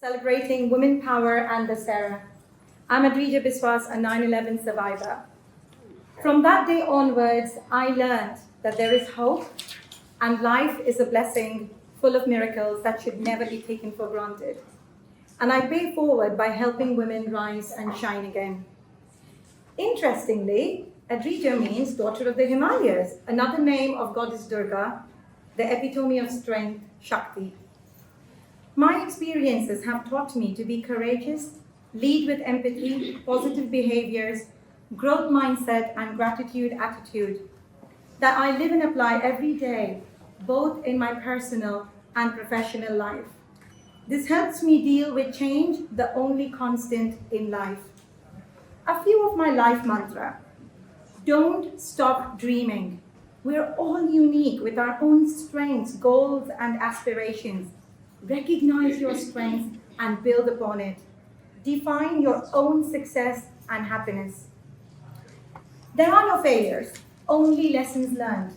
celebrating women power and the Sarah. I'm Adrija Biswas, a 9/11 survivor. From that day onwards, I learned that there is hope and life is a blessing full of miracles that should never be taken for granted. And I pay forward by helping women rise and shine again. Interestingly, Adrija means daughter of the Himalayas, another name of goddess Durga, the epitome of strength, Shakti. My experiences have taught me to be courageous, lead with empathy, positive behaviors, growth mindset, and gratitude attitude that I live and apply every day, both in my personal and professional life. This helps me deal with change, the only constant in life. A few of my life mantra. Don't stop dreaming. We're all unique with our own strengths, goals, and aspirations. Recognize your strengths and build upon it. Define your own success and happiness. There are no failures, only lessons learned.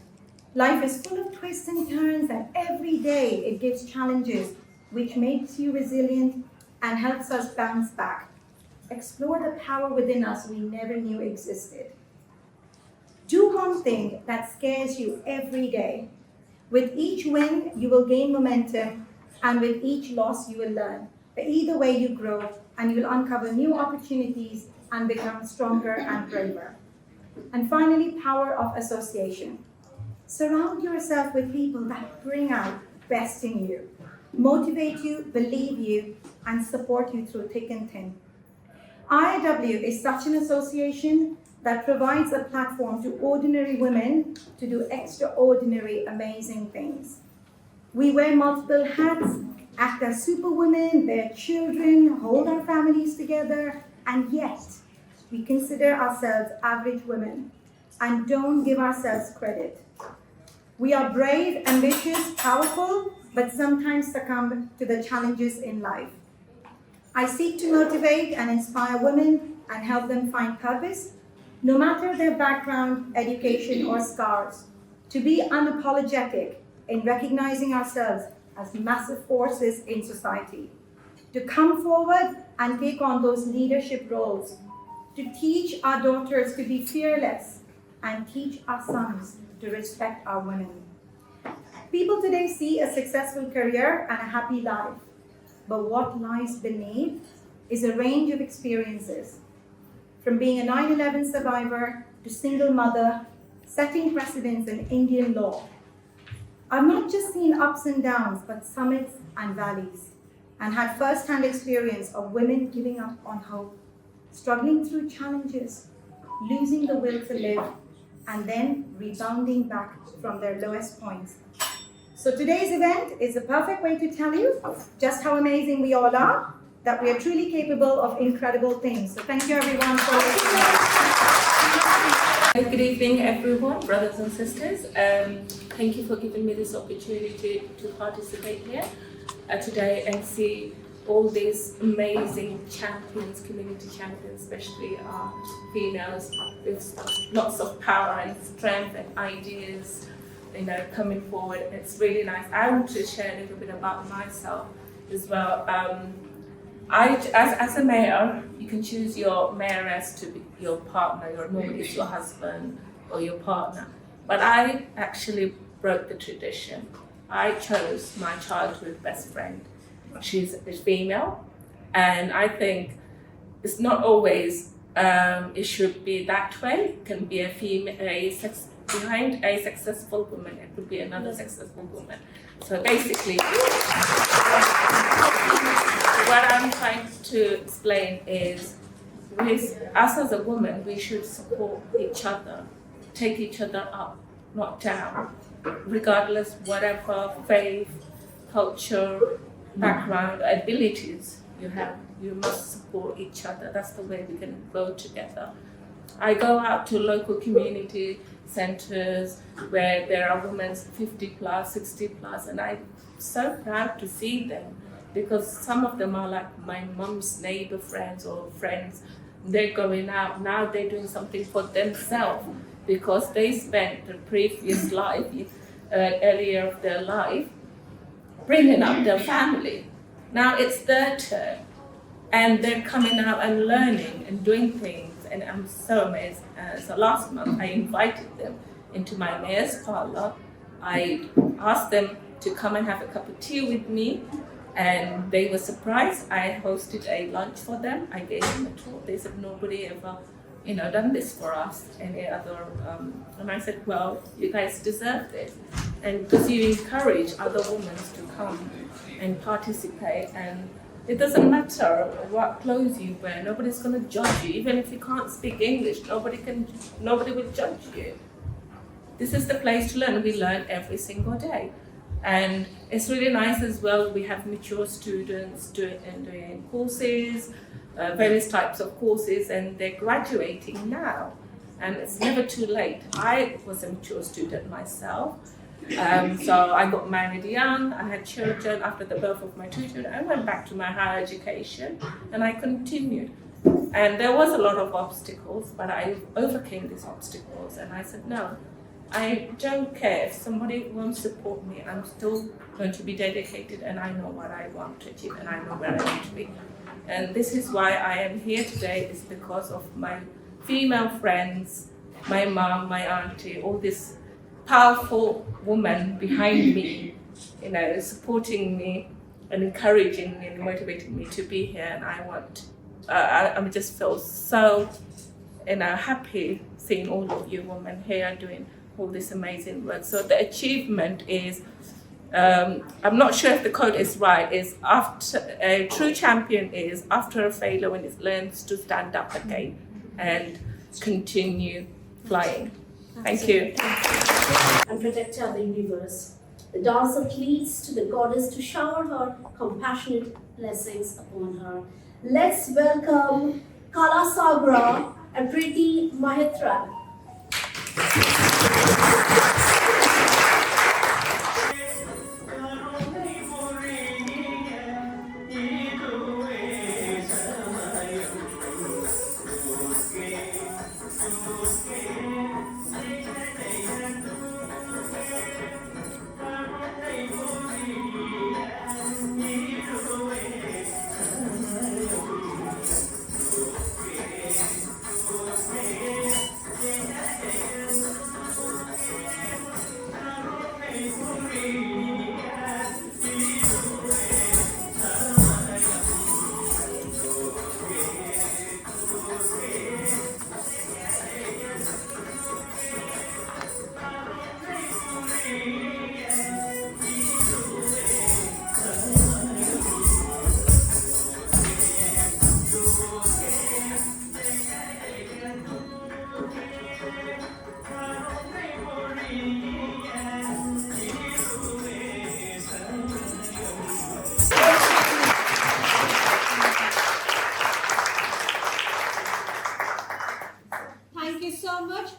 Life is full of twists and turns, and every day it gives challenges, which makes you resilient and helps us bounce back. Explore the power within us we never knew existed. Do one thing that scares you every day. With each win, you will gain momentum, and with each loss, you will learn. But either way, you grow, and you will uncover new opportunities and become stronger and braver. And finally, power of association. Surround yourself with people that bring out the best in you, motivate you, believe you, and support you through thick and thin. IIW is such an association that provides a platform to ordinary women to do extraordinary, amazing things. We wear multiple hats, act as superwomen, bear children, hold our families together, and yet we consider ourselves average women and don't give ourselves credit. We are brave, ambitious, powerful, but sometimes succumb to the challenges in life. I seek to motivate and inspire women and help them find purpose, no matter their background, education, or scars, to be unapologetic in recognizing ourselves as massive forces in society, to come forward and take on those leadership roles, to teach our daughters to be fearless and teach our sons to respect our women. People today see a successful career and a happy life, but what lies beneath is a range of experiences, from being a 9/11 survivor to single mother, setting precedents in Indian law. I've not just seen ups and downs, but summits and valleys, and had first-hand experience of women giving up on hope, struggling through challenges, losing the will to live, and then rebounding back from their lowest points. So today's event is a perfect way to tell you just how amazing we all are, that we are truly capable of incredible things. So thank you everyone for listening. Good evening everyone, brothers and sisters. Thank you for giving me this opportunity to participate here today and see all these amazing champions, community champions, especially females with lots of power and strength and ideas, coming forward. It's really nice. I want to share a little bit about myself as well. As a mayor, you can choose your mayoress to be your partner, normally it's your husband or your partner. But I actually broke the tradition. I chose my childhood best friend. She's a female, and I think it's not always it should be that way. It can be a female, behind a successful woman, it could be another successful woman. So basically, what I'm trying to explain is, us as a woman, we should support each other, take each other up, not down, regardless whatever faith, culture, background, abilities you have. You must support each other. That's the way we can grow together. I go out to local community centers where there are women 50 plus, 60 plus, and I'm so proud to see them, because some of them are like my mom's neighbor friends or friends. They're going out, now they're doing something for themselves because they spent the previous life, earlier of their life, bringing up their family. Now it's their turn, and they're coming out and learning and doing things, and I'm so amazed. So last month I invited them into my mayor's parlor. I asked them to come and have a cup of tea with me, and they were surprised. I hosted a lunch for them. I gave them a tour. They said nobody ever, done this for us. Any other? And I said, well, you guys deserve this, and because you encourage other women to come and participate, and it doesn't matter what clothes you wear. Nobody's going to judge you, even if you can't speak English. Nobody will judge you. This is the place to learn. We learn every single day. And it's really nice as well. We have mature students doing courses, various types of courses, and they're graduating now. And it's never too late. I was a mature student myself. So I got married young, I had children. After the birth of my 2 children, I went back to my higher education and I continued. And there was a lot of obstacles, but I overcame these obstacles, and I said, no, I don't care if somebody won't support me. I'm still going to be dedicated, and I know what I want to achieve, and I know where I want to be. And this is why I am here today, is because of my female friends, my mom, my auntie, all these powerful women behind me, supporting me and encouraging me and motivating me to be here. And I just feel so, happy seeing all of you women here doing all this amazing work. So the achievement is, I'm not sure if the quote is right, is after a true champion is after a failure when it learns to stand up again and continue flying. Thank you. And protector of the universe. The dancer pleads to the goddess to shower her compassionate blessings upon her. Let's welcome Kala Sagra and Preeti Mahitra.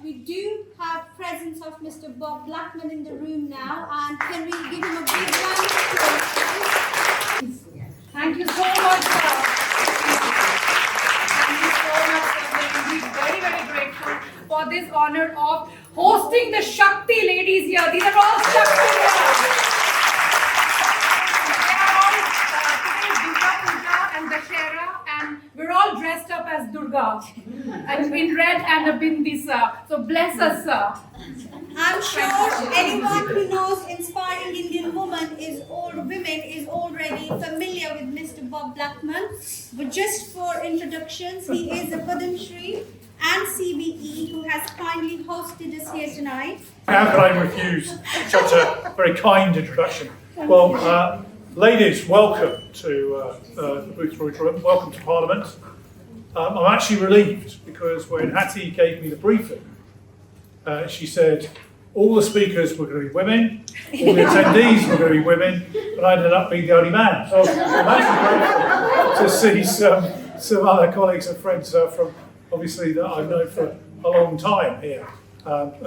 We do have presence of Mr. Bob Blackman in the room now, and can we give him a big round of applause? Thank you so much, sir. Thank you so much, sir. We're very, very grateful for this honor of hosting the Shakti ladies here. These are all Shakti here. They are all today Durga Puja and Dashera, and we're all dressed up as Durga and in red and a bindi, sir. So bless us, sir. I'm sure anyone who knows inspiring Indian women is already familiar with Mr. Bob Blackman. But just for introductions, he is a Padam Shri and CBE who has kindly hosted us here tonight. How could I refuse such a very kind introduction? Well, ladies, welcome to the Boothroyd Room. Welcome to Parliament. I'm actually relieved because when Hattie gave me the briefing, she said all the speakers were going to be women, all the attendees were going to be women, but I ended up being the only man. So I'm actually grateful to see some other colleagues and friends from, obviously, that I've known for a long time here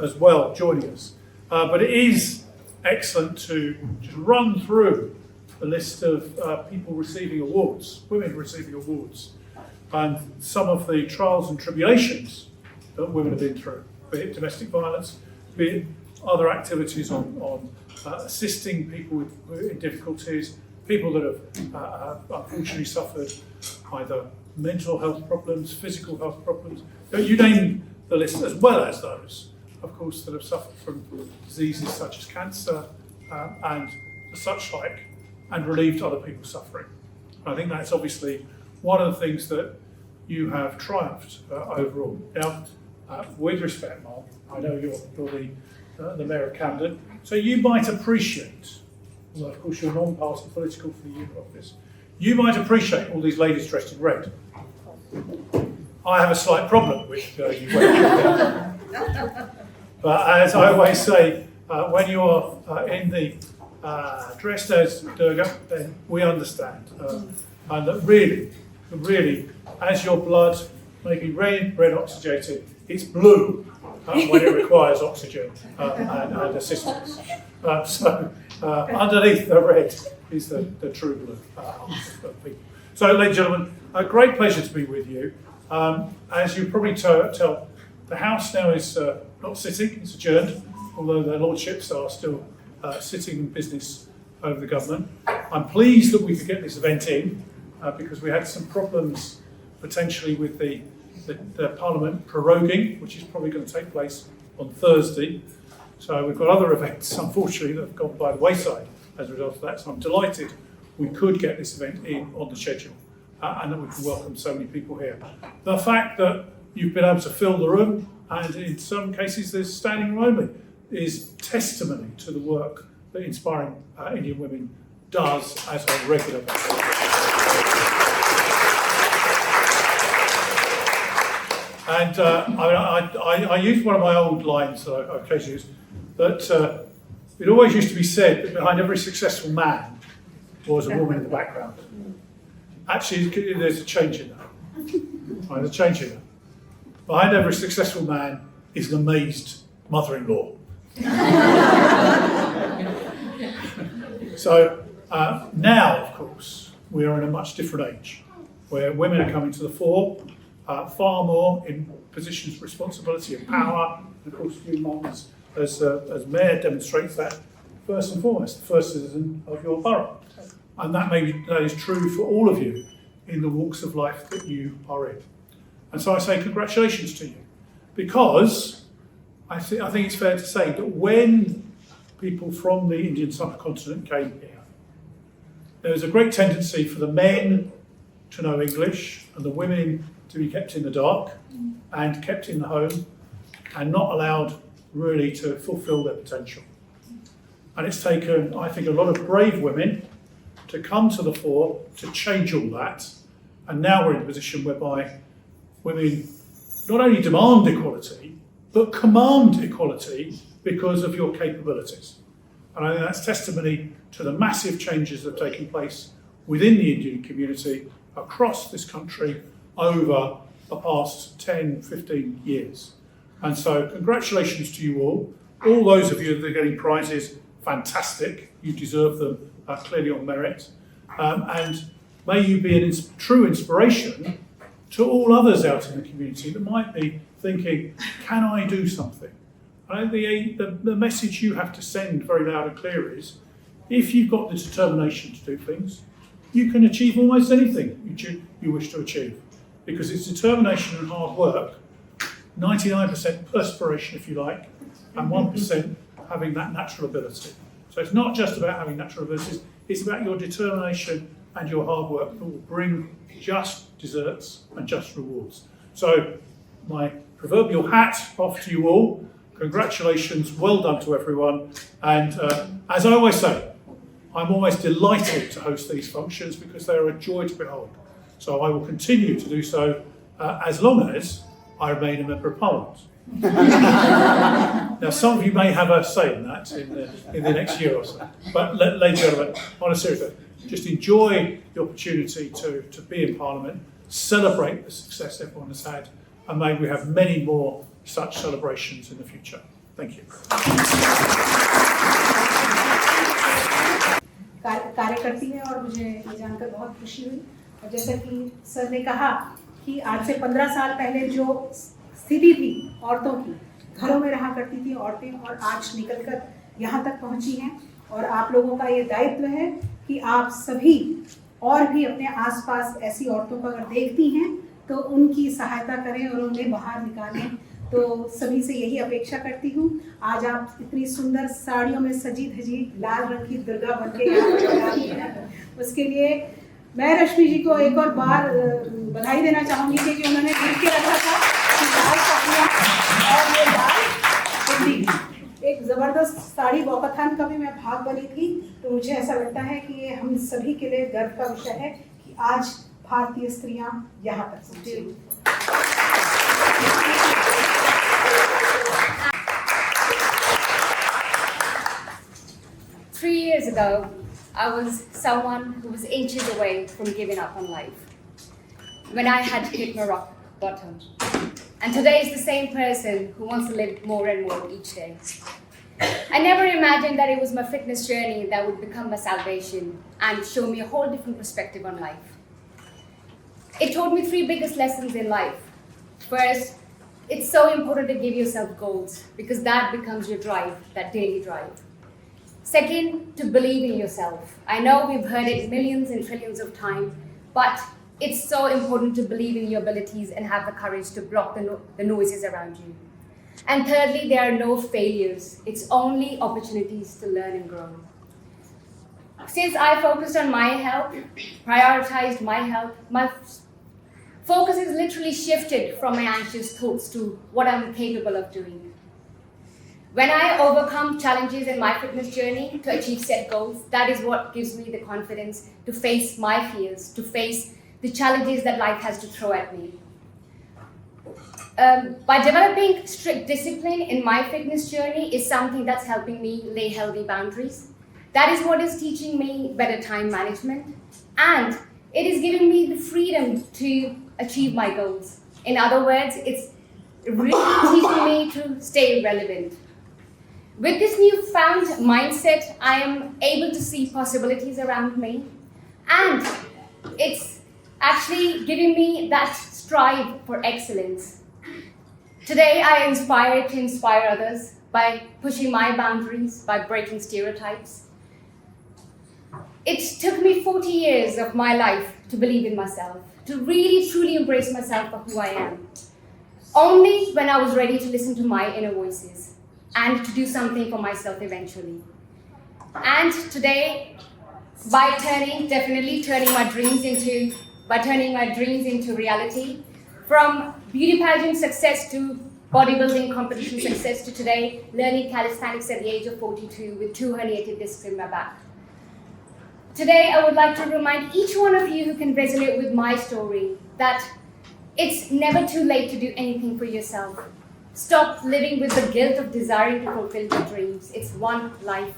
as well, joining us. But it is excellent to just run through the list of people receiving awards, women receiving awards, and some of the trials and tribulations that women have been through, be it domestic violence, be it other activities on assisting people with difficulties, people that have unfortunately suffered either mental health problems, physical health problems. You name the list, as well as those, of course, that have suffered from diseases such as cancer and such like, and relieved other people's suffering. I think that's obviously one of the things that you have triumphed overall. Now, with respect, Mark, I know you're the Mayor of Camden, so you might appreciate, although of course you're non-party political for the Youth Office, you might appreciate all these ladies dressed in red. I have a slight problem with you wearing red. But as I always say, when you're in the dressed as Durga, then we understand. And that really, as your blood may be red oxygenated, it's blue when it requires oxygen and assistance. So underneath the red is the true blue of people. So, ladies and gentlemen, a great pleasure to be with you. As you probably tell, the House now is not sitting, it's adjourned, although their lordships are still sitting in business over the government. I'm pleased that we could get this event in because we had some problems potentially with the Parliament proroguing, which is probably going to take place on Thursday. So we've got other events, unfortunately, that have gone by the wayside as a result of that. So I'm delighted we could get this event in on the schedule and that we can welcome so many people here. The fact that you've been able to fill the room, and in some cases there's standing room only, is testimony to the work that Inspiring Indian Women does as a regular basis. And I used one of my old lines that I occasionally use, that it always used to be said that behind every successful man was a woman in the background. Actually, there's a change in that. There's a change in that. Behind every successful man is an amazed mother-in-law. So now, of course, we are in a much different age, where women are coming to the fore, far more in positions of responsibility and power. And of course, you, Mum, as Mayor, demonstrates that first and foremost, the first citizen of your borough. And that is true for all of you in the walks of life that you are in. And so I say congratulations to you, because I think it's fair to say that when people from the Indian subcontinent came here, there was a great tendency for the men to know English and the women to be kept in the dark and kept in the home and not allowed really to fulfil their potential. And it's taken, I think, a lot of brave women to come to the fore to change all that. And now we're in a position whereby women not only demand equality, but command equality because of your capabilities. And I think that's testimony to the massive changes that have taken place within the Indian community across this country over the past 10, 15 years. And so congratulations to you all. All those of you that are getting prizes, fantastic. You deserve them clearly on merit. And may you be a true inspiration to all others out in the community that might be thinking, can I do something? I think the message you have to send very loud and clear is, if you've got the determination to do things, you can achieve almost anything you wish to achieve. Because it's determination and hard work, 99% perspiration if you like, and 1% having that natural ability. So it's not just about having natural abilities, it's about your determination and your hard work that will bring just desserts and just rewards. So my proverbial hat off to you all. Congratulations, well done to everyone. And as I always say, I'm always delighted to host these functions because they are a joy to behold. So I will continue to do so as long as I remain a member of Parliament. Now, some of you may have a say in that in the next year or so. But ladies and gentlemen, on a serious note, just enjoy the opportunity to be in Parliament, celebrate the success everyone has had, and may we have many more such celebrations in the future. Thank you. कार्यकर्ती है और मुझे ये जानकर बहुत खुशी हुई। और जैसा कि सर ने कहा कि आज से 15 साल पहले जो स्थिति थी औरतों की, घरों में रहा करती थी औरतें, और आज निकलकर यहाँ तक पहुँची हैं। और आप लोगों का ये दायित्व है कि आप सभी और भी अपने आसपास ऐसी औरतों को अगर देखती हैं तो उनकी सहायता करें और उन्हें बाहर निकालें। तो सभी से यही अपेक्षा करती हूँ। आज आप इतनी सुंदर साड़ियों में सजी धजी लाल रंग की दुर्गा बन के यहाँ पर आ रही हैं, उसके लिए मैं रश्मि जी को एक और बार बधाई देना चाहूँगी क्योंकि उन्होंने लिख के रखा था कि लाल कपड़ियाँ और ये लाल बिंदी। एक ज़बरदस्त साड़ी वॉकाथन का भी मैं भाग बनी थी, तो मुझे ऐसा लगता है कि ये हम सभी के लिए गर्व का विषय है कि आज भारतीय स्त्रियां यहाँ तक पहुँची। 3 years ago, I was someone who was inches away from giving up on life, when I had hit my rock bottom. And today is the same person who wants to live more and more each day. I never imagined that it was my fitness journey that would become my salvation and show me a whole different perspective on life. It taught me 3 biggest lessons in life. First, it's so important to give yourself goals because that becomes your drive, that daily drive. Second, to believe in yourself. I know we've heard it millions and trillions of times, but it's so important to believe in your abilities and have the courage to block the noises around you. And thirdly, there are no failures. It's only opportunities to learn and grow. Since I focused on my health, prioritized my health, my focus has literally shifted from my anxious thoughts to what I'm capable of doing. When I overcome challenges in my fitness journey to achieve set goals, that is what gives me the confidence to face my fears, to face the challenges that life has to throw at me. By developing strict discipline in my fitness journey is something that's helping me lay healthy boundaries. That is what is teaching me better time management, and it is giving me the freedom to achieve my goals. In other words, it's really teaching me to stay relevant. With this newfound mindset, I am able to see possibilities around me, and it's actually giving me that strive for excellence. Today, I aspire to inspire others by pushing my boundaries, by breaking stereotypes. It took me 40 years of my life to believe in myself, to really truly embrace myself for who I am. Only when I was ready to listen to my inner voices and to do something for myself eventually. And today, by turning my dreams into reality, from beauty pageant success to bodybuilding competition success to today, learning calisthenics at the age of 42 with 2 herniated discs in my back. Today, I would like to remind each one of you who can resonate with my story that it's never too late to do anything for yourself. Stop living with the guilt of desiring to fulfill your dreams. It's one life.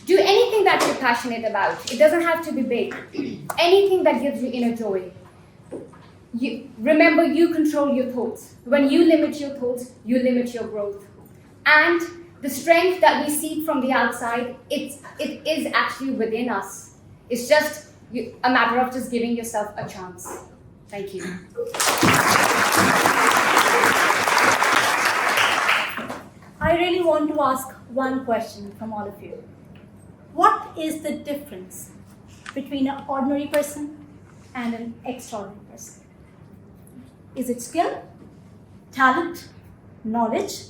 Do anything that you're passionate about. It doesn't have to be big. Anything that gives you inner joy. Remember, you control your thoughts. When you limit your thoughts, you limit your growth. And the strength that we seek from the outside, it is actually within us. It's just a matter of just giving yourself a chance. Thank you. I really want to ask one question from all of you. What is the difference between an ordinary person and an extraordinary person? Is it skill, talent, knowledge,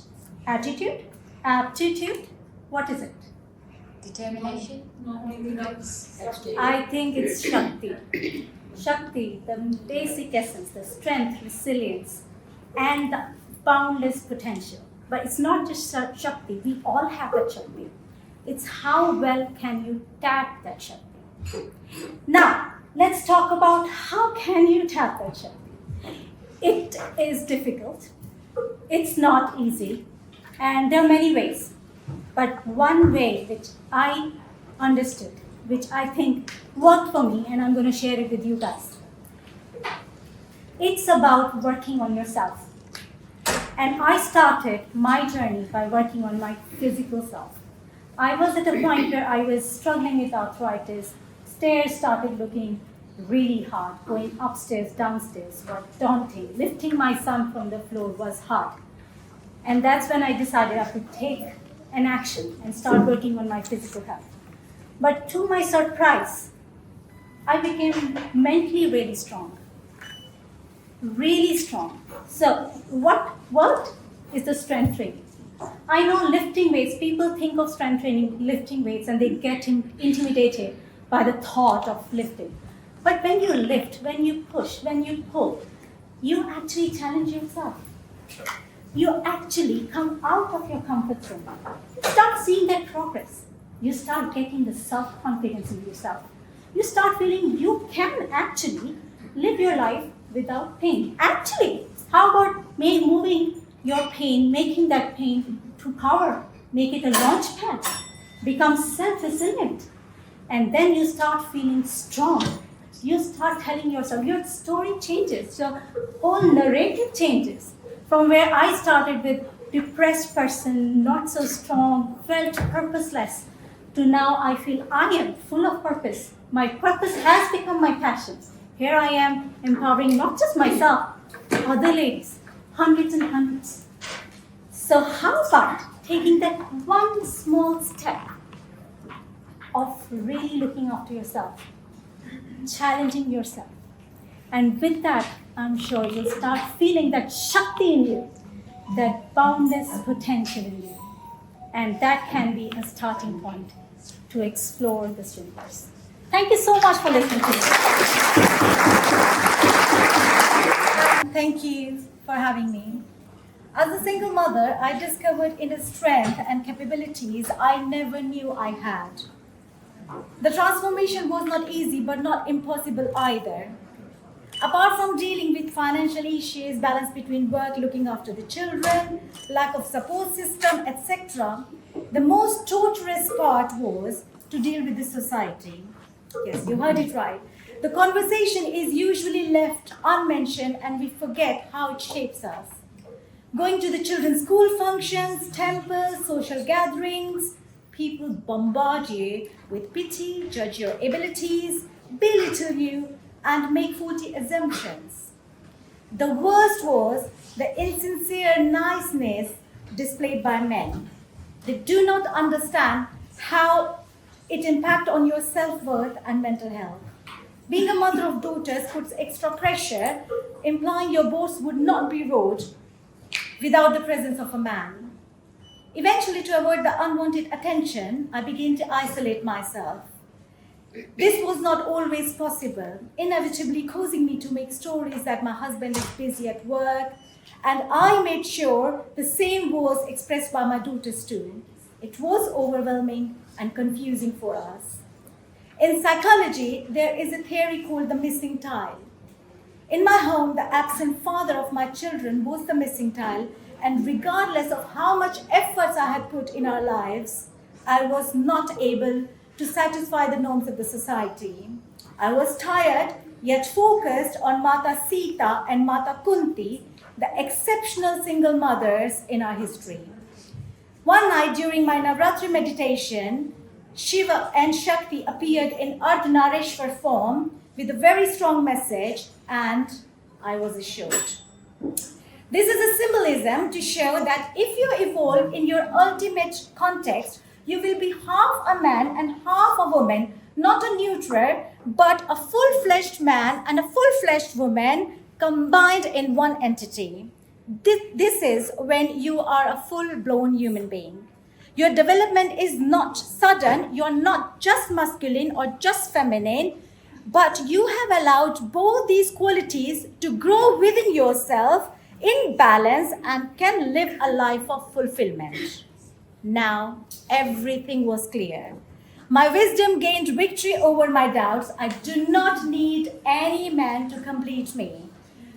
attitude, aptitude? What is it? Determination? I think it's Shakti. Shakti, the basic essence, the strength, resilience, and the boundless potential. But it's not just Shakti, we all have that Shakti. It's how well can you tap that Shakti. Now, let's talk about how can you tap that Shakti. It is difficult, it's not easy, and there are many ways. But one way which I understood, which I think worked for me, and I'm going to share it with you guys. It's about working on yourself. And I started my journey by working on my physical self. I was at a point where I was struggling with arthritis. Stairs started looking really hard. Going upstairs, downstairs was daunting. Lifting my son from the floor was hard. And that's when I decided I could take an action and start working on my physical health. But to my surprise, I became mentally really strong. Really strong. So, what worked is the strength training. I know lifting weights, people think of strength training, lifting weights, and they get intimidated by the thought of lifting. But when you lift, when you push, when you pull, you actually challenge yourself. You actually come out of your comfort zone. Start seeing that progress. You start getting the self-confidence in yourself. You start feeling you can actually live your life without pain. Actually, how about moving your pain, making that pain to power, make it a launch pad, become self-resilient, and then you start feeling strong. You start telling yourself, your story changes, your whole narrative changes. From where I started with depressed person, not so strong, felt purposeless, to now I feel I am full of purpose. My purpose has become my passion. Here I am empowering not just myself, other ladies, hundreds and hundreds. So how about taking that one small step of really looking after yourself, challenging yourself. And with that, I'm sure you'll start feeling that Shakti in you, that boundless potential in you. And that can be a starting point to explore this universe. Thank you so much for listening to me. Thank you for having me. As a single mother, I discovered inner strength and capabilities I never knew I had. The transformation was not easy, but not impossible either. Apart from dealing with financial issues, balance between work, looking after the children, lack of support system, etc., the most torturous part was to deal with the society. Yes, you heard it right. The conversation is usually left unmentioned and we forget how it shapes us. Going to the children's school functions, temples, social gatherings, people bombard you with pity, judge your abilities, belittle you, and make faulty assumptions. The worst was the insincere niceness displayed by men. They do not understand how it impacts on your self-worth and mental health. Being a mother of daughters puts extra pressure, implying your boss would not be rude without the presence of a man. Eventually, to avoid the unwanted attention, I began to isolate myself. This was not always possible, inevitably causing me to make stories that my husband is busy at work, and I made sure the same was expressed by my daughters too. It was overwhelming and confusing for us. In psychology, there is a theory called the missing tile. In my home, the absent father of my children was the missing tile, and regardless of how much efforts I had put in our lives, I was not able to satisfy the norms of the society. I was tired, yet focused on Mata Sita and Mata Kunti, the exceptional single mothers in our history. One night during my Navratri meditation, Shiva and Shakti appeared in Ardhanarishwar form with a very strong message, and I was assured. This is a symbolism to show that if you evolve in your ultimate context, you will be half a man and half a woman, not a neutral, but a full-fledged man and a full-fledged woman combined in one entity. This is when you are a full-blown human being. Your development is not sudden, you're not just masculine or just feminine, but you have allowed both these qualities to grow within yourself in balance and can live a life of fulfillment. Now, everything was clear. My wisdom gained victory over my doubts. I do not need any man to complete me.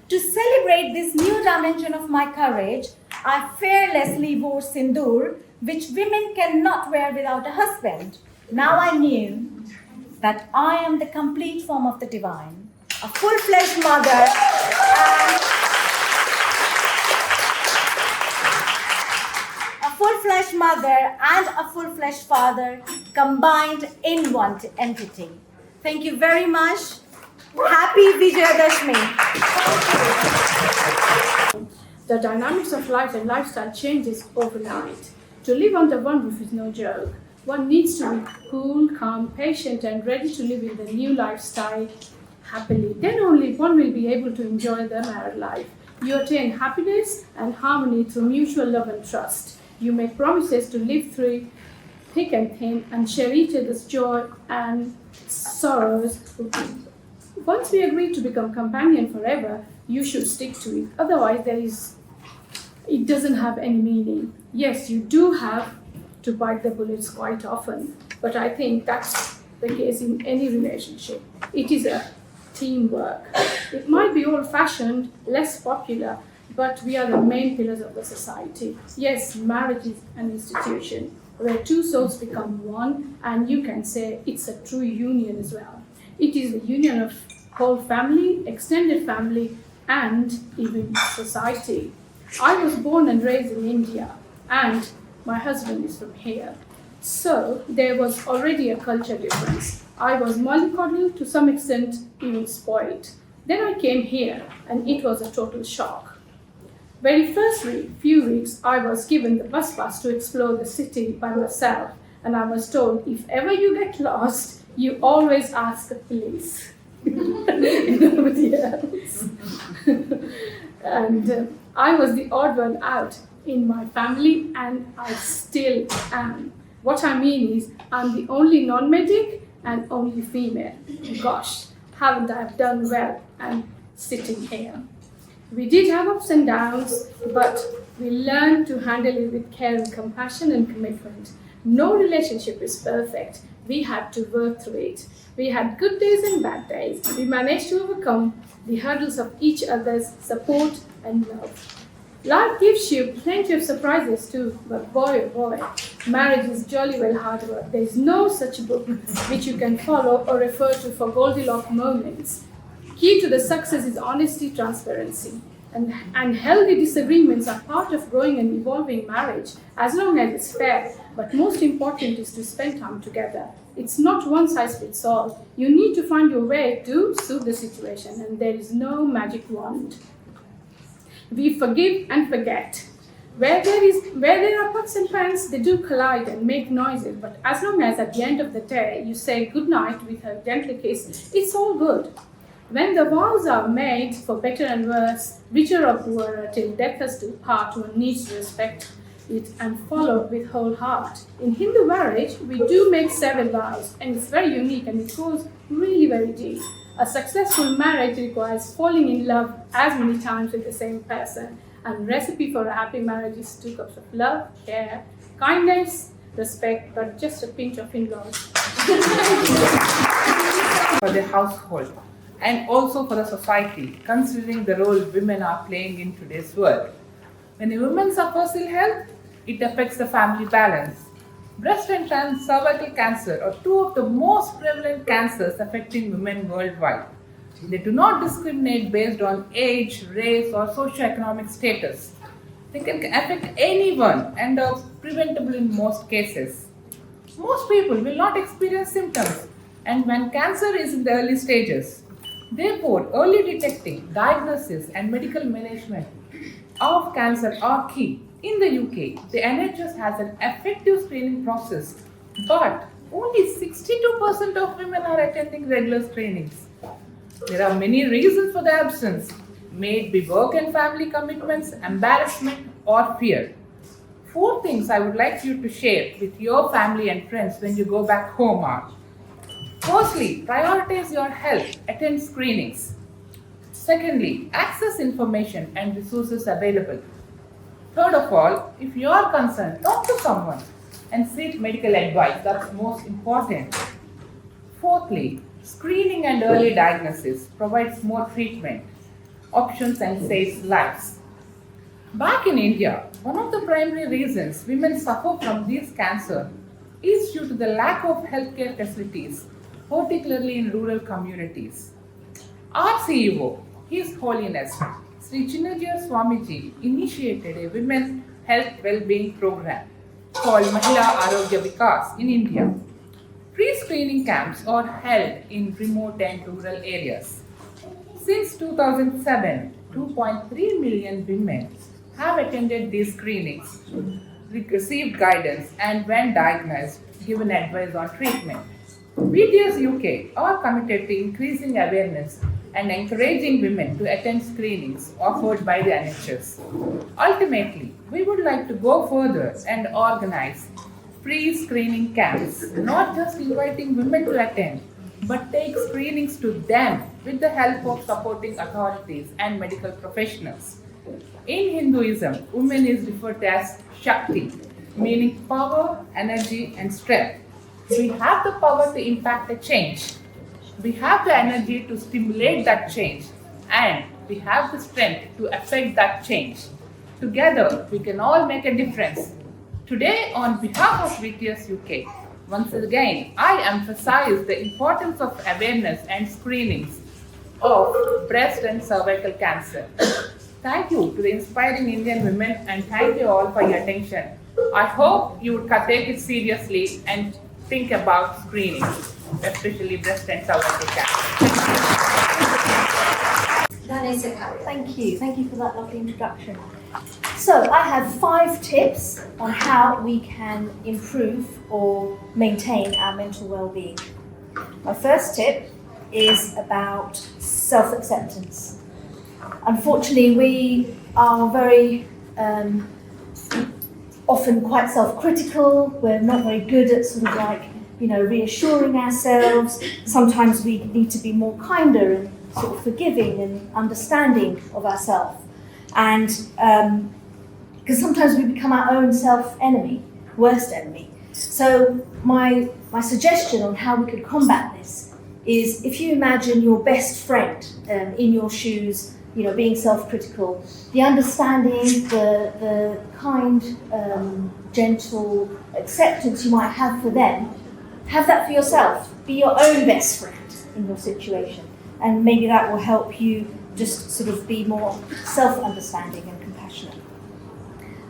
To celebrate this new dimension of my courage, I fearlessly wore sindoor, which women cannot wear without a husband. Now I knew that I am the complete form of the divine, a full-fledged mother and a full-fledged father combined in one entity. Thank you very much. Happy Vijayadashmi. The dynamics of life and lifestyle changes overnight. To live under one roof is no joke. One needs to be cool, calm, patient, and ready to live in the new lifestyle happily. Then only one will be able to enjoy the married life. You attain happiness and harmony through mutual love and trust. You make promises to live through thick and thin and share each other's joy and sorrows. Once we agree to become companion forever, you should stick to it. Otherwise, it doesn't have any meaning. Yes, you do have to bite the bullets quite often, but I think that's the case in any relationship. It is a teamwork. It might be old-fashioned, less popular, but we are the main pillars of the society. Yes, marriage is an institution where two souls become one, and you can say it's a true union as well. It is the union of whole family, extended family, and even society. I was born and raised in India, and my husband is from here. So there was already a culture difference. I was mollycoddled, to some extent even spoiled. Then I came here, and it was a total shock. Very firstly, few weeks, I was given the bus pass to explore the city by myself, and I was told, if ever you get lost, you always ask the police. Nobody else. And I was the odd one out in my family, and I still am. What I mean is, I'm the only non-medic and only female. Gosh, haven't I done well and sitting here? We did have ups and downs, but we learned to handle it with care and compassion and commitment. No relationship is perfect. We had to work through it. We had good days and bad days. We managed to overcome the hurdles of each other's support and love. Life gives you plenty of surprises too, but boy oh boy, marriage is jolly well hard work. There is no such book which you can follow or refer to for Goldilocks moments. Key to the success is honesty, transparency, and healthy disagreements are part of growing and evolving marriage, as long as it's fair. But most important is to spend time together. It's not one size fits all. You need to find your way to suit the situation, and there is no magic wand. We forgive and forget. Where there are pots and pans, they do collide and make noises, but as long as at the end of the day you say goodnight with a gentle kiss, it's all good. When the vows are made for better and worse, richer or poorer, till death us do part, one needs to respect it and follow with whole heart. In Hindu marriage, we do make 7 vows, and it's very unique and it goes really very deep. A successful marriage requires falling in love as many times with the same person. And recipe for a happy marriage is 2 cups of love, care, kindness, respect, but just a pinch of in-laws. For the household and also for the society, considering the role women are playing in today's world. When a woman suffers ill health, it affects the family balance. Breast and cervical cancer are 2 of the most prevalent cancers affecting women worldwide. They do not discriminate based on age, race, or socioeconomic status. They can affect anyone and are preventable in most cases. Most people will not experience symptoms, and when cancer is in the early stages. Therefore, early detecting, diagnosis, and medical management of cancer are key. In the UK, the NHS has an effective screening process, but only 62% of women are attending regular screenings. There are many reasons for the absence, may it be work and family commitments, embarrassment, or fear. 4 things I would like you to share with your family and friends when you go back home are: firstly, prioritize your health, attend screenings. Secondly, access information and resources available. Third of all, if you are concerned, talk to someone and seek medical advice. That's most important. Fourthly, screening and early diagnosis provides more treatment options and saves lives. Back in India, one of the primary reasons women suffer from this cancer is due to the lack of healthcare facilities, particularly in rural communities. Our CEO, His Holiness Sri Chinnajir Swamiji, initiated a women's health well-being program called Mahila Arogya Vikas in India. Pre-screening camps are held in remote and rural areas. Since 2007, 2.3 million women have attended these screenings, received guidance, and when diagnosed, given advice on treatment. BTS UK are committed to increasing awareness and encouraging women to attend screenings offered by the NHS. Ultimately, we would like to go further and organize pre-screening camps, not just inviting women to attend, but take screenings to them with the help of supporting authorities and medical professionals. In Hinduism, women is referred to as Shakti, meaning power, energy, and strength. We have the power to impact a change. We have the energy to stimulate that change, and we have the strength to affect that change. Together, we can all make a difference. Today, on behalf of BTS UK, once again, I emphasize the importance of awareness and screenings of breast and cervical cancer. Thank you to the inspiring Indian women, and thank you all for your attention. I hope you would take it seriously and think about screening, especially breast and cervical cancer. Thank you. Thank you for that lovely introduction. So, I have 5 tips on how we can improve or maintain our mental well-being. My first tip is about self-acceptance. Unfortunately, we are very often quite self-critical. We're not very good at sort of like, reassuring ourselves. Sometimes we need to be more kinder and sort of forgiving and understanding of ourselves. And because sometimes we become our own self-enemy, worst enemy. So my suggestion on how we could combat this is, if you imagine your best friend in your shoes, being self-critical, the understanding, the kind, gentle acceptance you might have for them, have that for yourself. Be your own best friend in your situation. And maybe that will help you just sort of be more self-understanding and compassionate.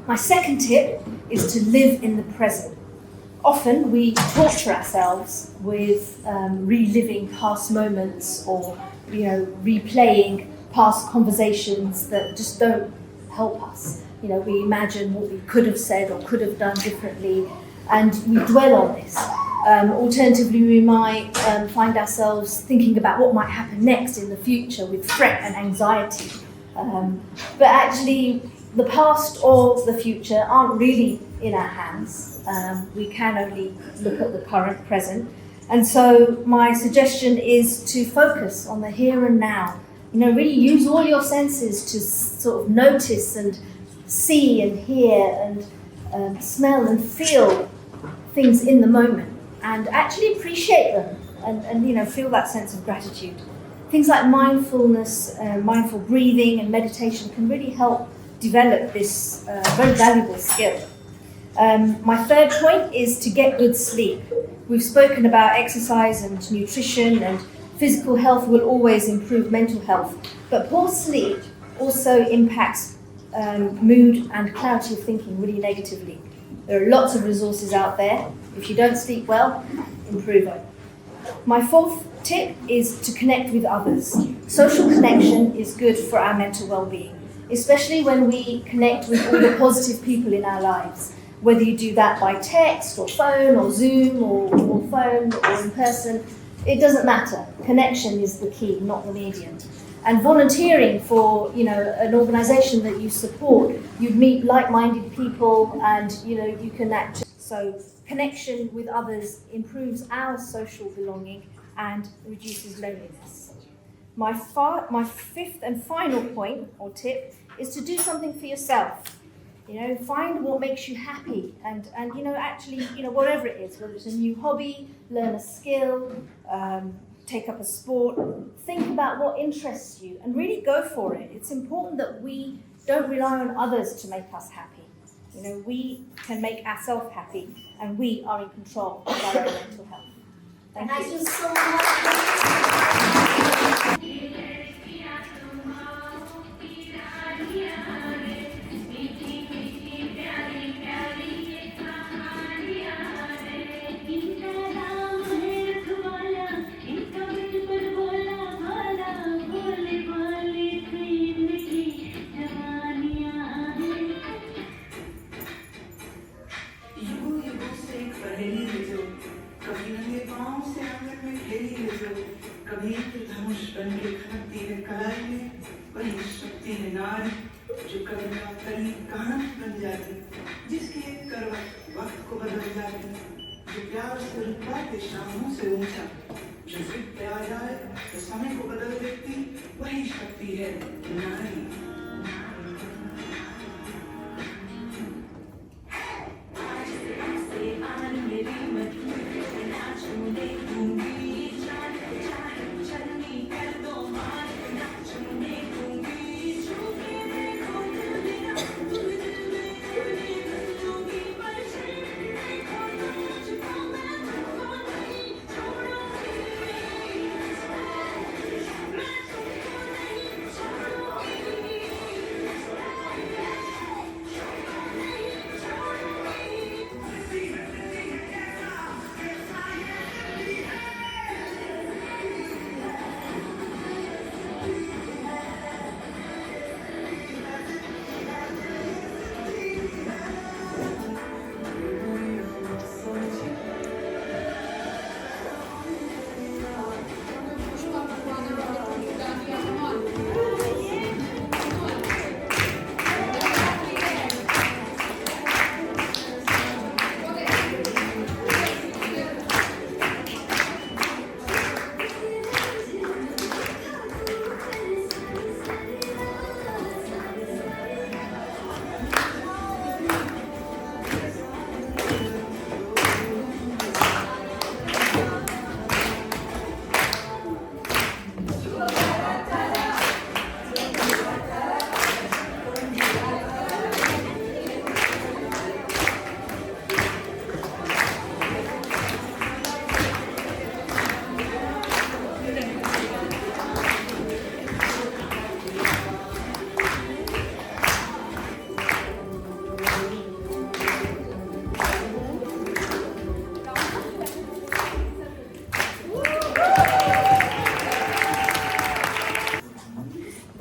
My second tip is to live in the present. Often we torture ourselves with reliving past moments or replaying past conversations that just don't help us. We imagine what we could have said or could have done differently, and we dwell on this. Alternatively, we might find ourselves thinking about what might happen next in the future with fret and anxiety. But actually, the past or the future aren't really in our hands. We can only look at the current present. And so my suggestion is to focus on the here and now. Really use all your senses to sort of notice and see and hear and smell and feel things in the moment, and actually appreciate them and feel that sense of gratitude. Things like mindfulness, mindful breathing and meditation can really help develop this very valuable skill. My third point is to get good sleep. We've spoken about exercise and nutrition, and physical health will always improve mental health, but poor sleep also impacts mood and clarity of thinking really negatively. There are lots of resources out there. If you don't sleep well, improve it. My fourth tip is to connect with others. Social connection is good for our mental well-being, especially when we connect with all the positive people in our lives. Whether you do that by text or phone or Zoom or phone or in person, it doesn't matter. Connection is the key, not the medium. And volunteering for an organisation that you support, you meet like-minded people, and you can act. So connection with others improves our social belonging and reduces loneliness. My fifth and final point or tip is to do something for yourself. Find what makes you happy, and actually whatever it is, whether it's a new hobby, learn a skill, take up a sport, think about what interests you and really go for it. It's important that we don't rely on others to make us happy. We can make ourselves happy, and we are in control of our own mental health. Thank you so much. कभी नंगे पाँव से आंगन में खेली है जो, कभी धनुष बन के खनकती है कलाई में, वही शक्ति है नारी जो कभी ना कहीं कहानी बन जाती, जिसकी एक करवट वक्त को बदल जाती, जो प्यार से रुतबा के शामों से ऊंचा, जो जिद पे आ जाए तो समय को बदल देती, वही शक्ति है नारी।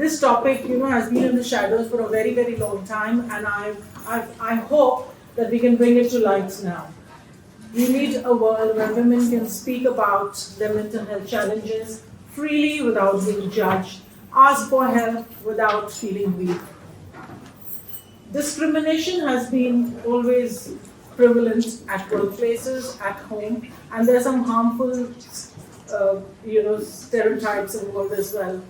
This topic, has been in the shadows for a very, very long time, and I hope that we can bring it to light now. We need a world where women can speak about their mental health challenges freely without being judged, ask for help without feeling weak. Discrimination has been always prevalent at workplaces, at home, and there are some harmful, stereotypes involved as well.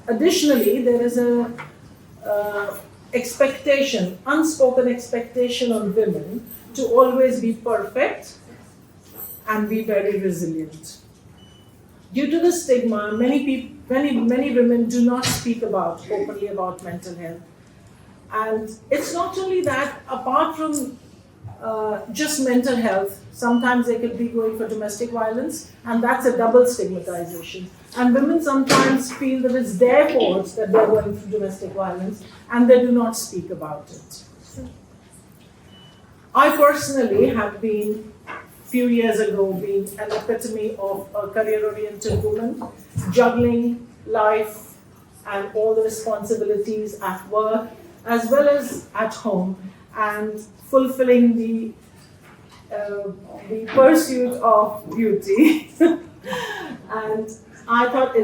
Additionally, there is a unspoken expectation on women to always be perfect and be very resilient. Due to the stigma, many women do not speak openly about mental health. And it's not only that, apart from just mental health, sometimes they could be going for domestic violence, and that's a double stigmatization. And women sometimes feel that it's their fault that they're going through domestic violence, and they do not speak about it. I personally have been, few years ago, been an epitome of a career-oriented woman, juggling life and all the responsibilities at work as well as at home, and fulfilling the pursuit of beauty. And I thought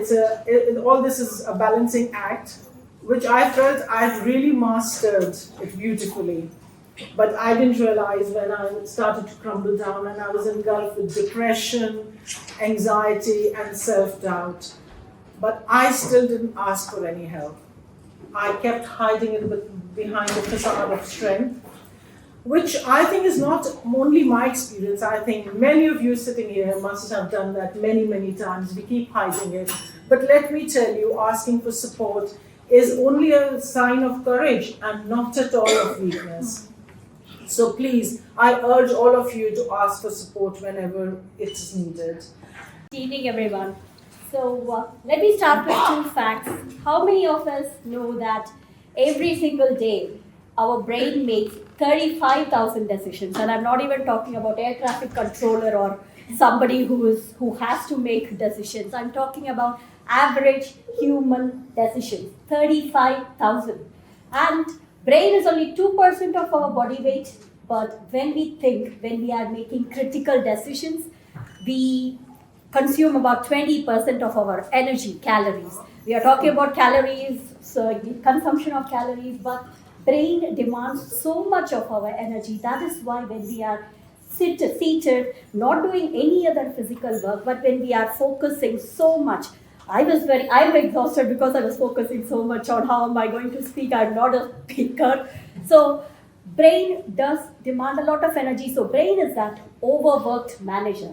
all this is a balancing act, which I felt I'd really mastered it beautifully. But I didn't realize when I started to crumble down and I was engulfed with depression, anxiety, and self-doubt. But I still didn't ask for any help. I kept hiding behind the facade of strength, which I think is not only my experience. I think many of you sitting here must have done that many, many times. We keep hiding it. But let me tell you, asking for support is only a sign of courage and not at all of weakness. So please, I urge all of you to ask for support whenever it is needed. Good evening, everyone. So let me start with two facts. How many of us know that every single day our brain makes 35,000 decisions? And I'm not even talking about air traffic controller or somebody who has to make decisions. I'm talking about average human decisions, 35,000. And brain is only 2% of our body weight, but when we are making critical decisions, we consume about 20% of our energy, calories. We are talking about calories, so consumption of calories, but brain demands so much of our energy. That is why when we are seated, not doing any other physical work, but when we are focusing so much, I'm exhausted because I was focusing so much on how am I going to speak. I'm not a speaker. So brain does demand a lot of energy. So brain is that overworked manager.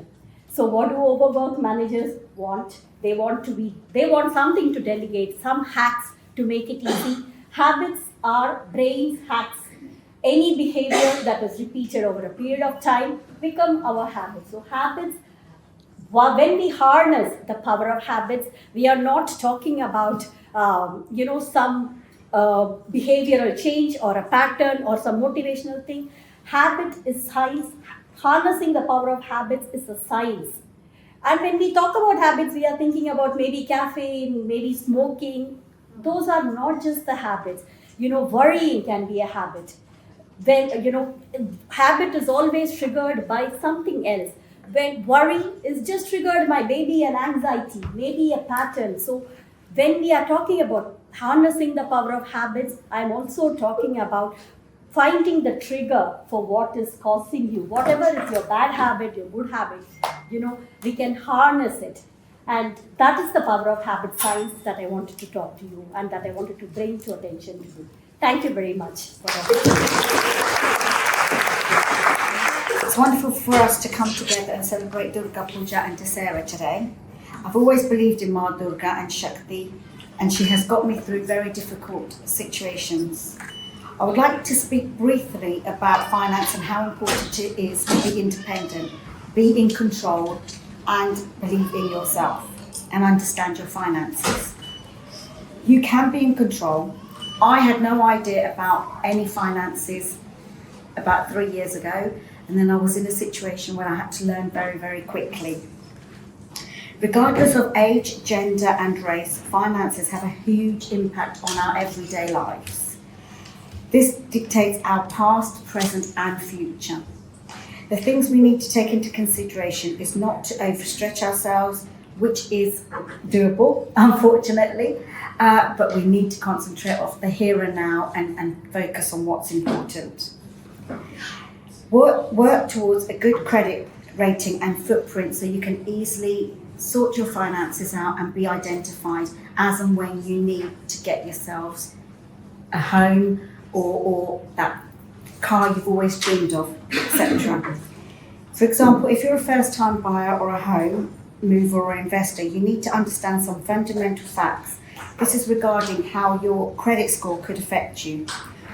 So what do overworked managers want? They want something to delegate, some hacks to make it easy. Habits are brain's hacks. Any behavior that is repeated over a period of time become our habits. So habits, when we harness the power of habits, we are not talking about some behavioral change or a pattern or some motivational thing. Habit is science. Harnessing the power of habits is a science. And when we talk about habits, we are thinking about maybe caffeine, maybe smoking. Those are not just the habits. Worrying can be a habit. When, habit is always triggered by something else. When worry is just triggered by maybe an anxiety, maybe a pattern. So when we are talking about harnessing the power of habits, I'm also talking about finding the trigger for what is causing you. Whatever is your bad habit, your good habit, we can harness it. And that is the power of habit science that I wanted to talk to you and that I wanted to bring to attention to you. Thank you very much for that. It's wonderful for us to come together and celebrate Durga Puja and Dasera today. I've always believed in Maa Durga and Shakti, and she has got me through very difficult situations. I would like to speak briefly about finance and how important it is to be independent, be in control, and believe in yourself and understand your finances. You can be in control. I had no idea about any finances about 3 years ago, and then I was in a situation where I had to learn very, very quickly. Regardless of age, gender, and race, finances have a huge impact on our everyday lives. This dictates our past, present, and future. The things we need to take into consideration is not to overstretch ourselves, which is doable, unfortunately, but we need to concentrate on the here and now and focus on what's important. Work towards a good credit rating and footprint so you can easily sort your finances out and be identified as and when you need to get yourselves a home or that car you've always dreamed of, etc. For example, if you're a first-time buyer or a home mover or investor, you need to understand some fundamental facts. This is regarding how your credit score could affect you.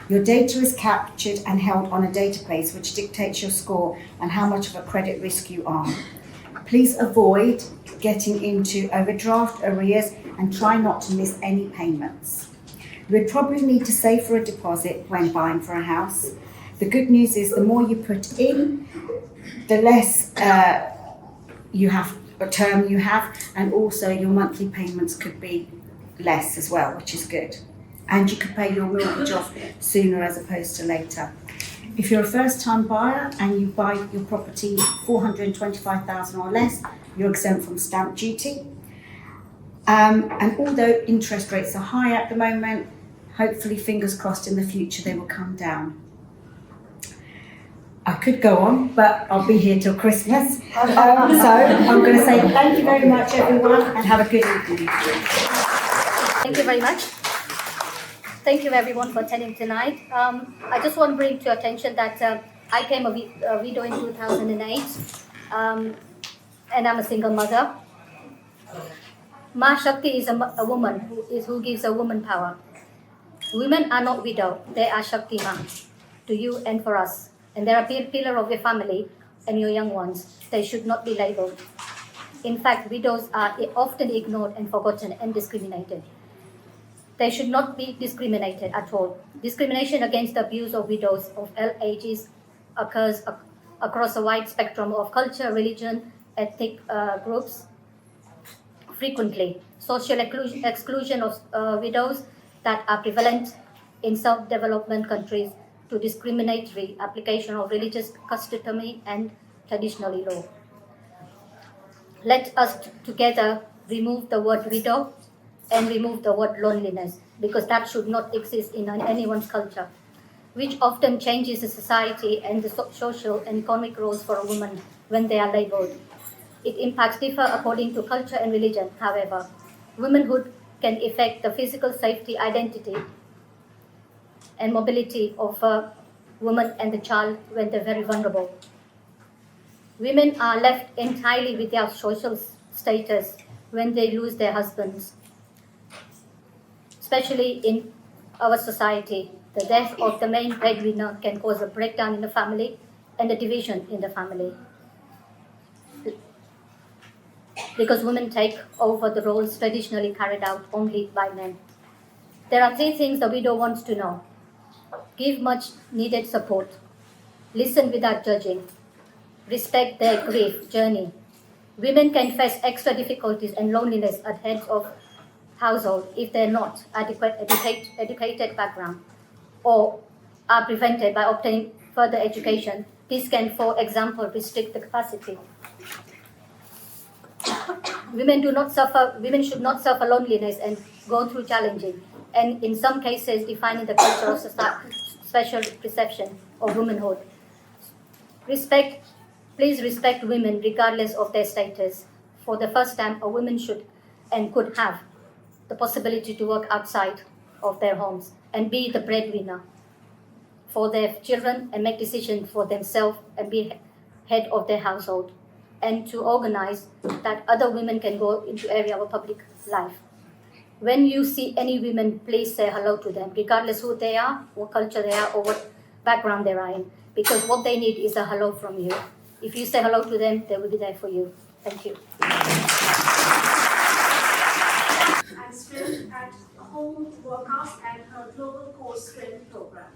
Your data is captured and held on a database which dictates your score and how much of a credit risk you are. Please avoid getting into overdraft arrears and try not to miss any payments. You would probably need to save for a deposit when buying for a house. The good news is the more you put in, the less term you have, and also your monthly payments could be less as well, which is good. And you could pay your mortgage off sooner as opposed to later. If you're a first-time buyer and you buy your property $425,000 or less, you're exempt from stamp duty. And although interest rates are high at the moment, hopefully, fingers crossed, in the future they will come down. I could go on, but I'll be here till Christmas. So I'm going to say thank you very much, everyone, and have a good evening. Thank you very much. Thank you, everyone, for attending tonight. I just want to bring to your attention that I came a widow in 2008, and I'm a single mother. Maa Shakti is a woman who gives a woman power. Women are not widow; they are Shakti Maa, to you and for us. And they are a pillar of your family and your young ones. They should not be labeled. In fact, widows are often ignored and forgotten and discriminated. They should not be discriminated at all. Discrimination against the abuse of widows of all ages occurs across a wide spectrum of culture, religion, ethnic groups. Frequently, social exclusion of widows that are prevalent in self-development countries to discriminatory application of religious customary and traditional law. Let us together remove the word widow and remove the word loneliness, because that should not exist in anyone's culture, which often changes the society and the social and economic roles for a woman when they are labeled. Its impacts differ according to culture and religion. However, womanhood can affect the physical safety, identity, and mobility of a woman and the child when they're very vulnerable. Women are left entirely with their social status when they lose their husbands. Especially in our society, the death of the main breadwinner can cause a breakdown in the family and a division in the family, because women take over the roles traditionally carried out only by men. There are 3 things the widow wants to know. Give much needed support. Listen without judging. Respect their grief journey. Women can face extra difficulties and loneliness at heads of household if they're not educated background or are prevented by obtaining further education. This can, for example, restrict the capacity. Women should not suffer loneliness and go through challenging and in some cases defining the culture of special perception of womanhood. Please respect women regardless of their status. For the first time, a woman should and could have the possibility to work outside of their homes and be the breadwinner for their children and make decisions for themselves and be head of their household, and to organize that other women can go into area of public life. When you see any women, please say hello to them, regardless who they are, what culture they are, or what background they are in, because what they need is a hello from you. If you say hello to them, they will be there for you. Thank you. And strength at home workouts and her global core strength program.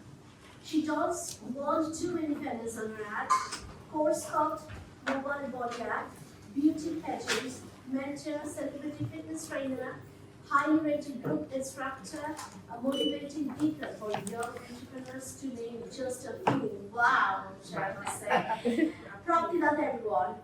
She does World 2 Independence on her ad, Core Scout, Mobile Body Act, Beauty Pageants, Mentor, Celebrity Fitness Trainer, highly rated group instructor, a motivating beacon for young entrepreneurs, to name just a few. Wow, shall I say. Probably not everyone.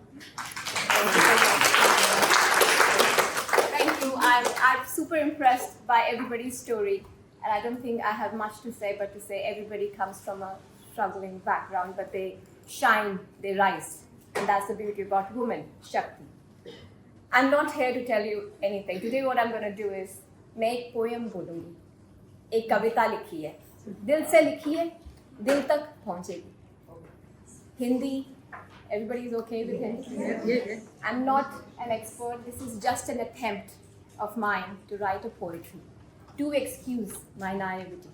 Thank you. I'm super impressed by everybody's story, and I don't think I have much to say, but to say everybody comes from a struggling background, but they shine, they rise, and that's the beauty about women, Shakti. I'm not here to tell you anything. Today what I'm going to do is मैं एक poem बोलूँगी, एक कविता लिखी है, दिल से लिखी है, दिल तक पहुँचेगी. Hindi, everybody is okay with Hindi? Yes. I'm not an expert. This is just an attempt of mine to write a poetry. Do excuse my naivety.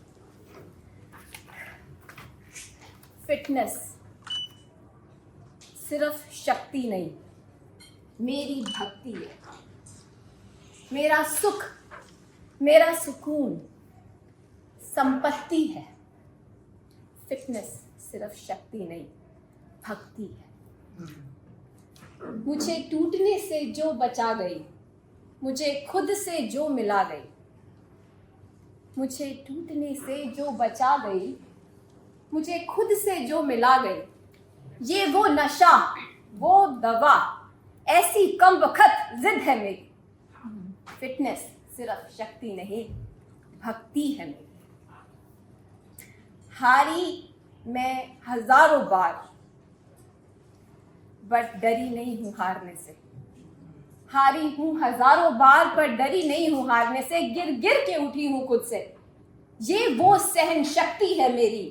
Fitness सिर्फ शक्ति नहीं, मेरी भक्ति है. मेरा सुख, मेरा सुकून संपत्ति है. फिटनेस सिर्फ शक्ति नहीं, भक्ति है. मुझे टूटने से जो बचा गई, मुझे खुद से जो मिला गई. मुझे टूटने से जो बचा गई, मुझे खुद से जो मिला गई. ये वो नशा, वो दवा, ऐसी कम वक्त जिद है मेरी. फिटनेस सिर्फ शक्ति नहीं, भक्ति है मेरी. हारी मैं हजारों बार, बट डरी नहीं हूं हारने से. हारी हूं हजारों बार, पर डरी नहीं हूं हारने से. गिर गिर के उठी हूं खुद से. ये वो सहन शक्ति है मेरी.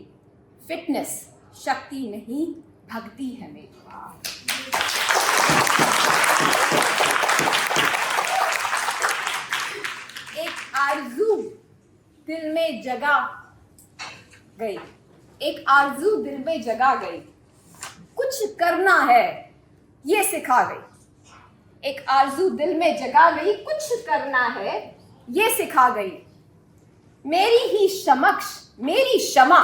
फिटनेस शक्ति नहीं, भक्ति है मेरी. एक आरज़ू दिल में जगा गई. एक आरज़ू दिल में जगा गई. कुछ करना है ये सिखा गई. एक आरज़ू दिल में जगा गई. कुछ करना है ये सिखा गई. मेरी ही समक्ष मेरी क्षमा,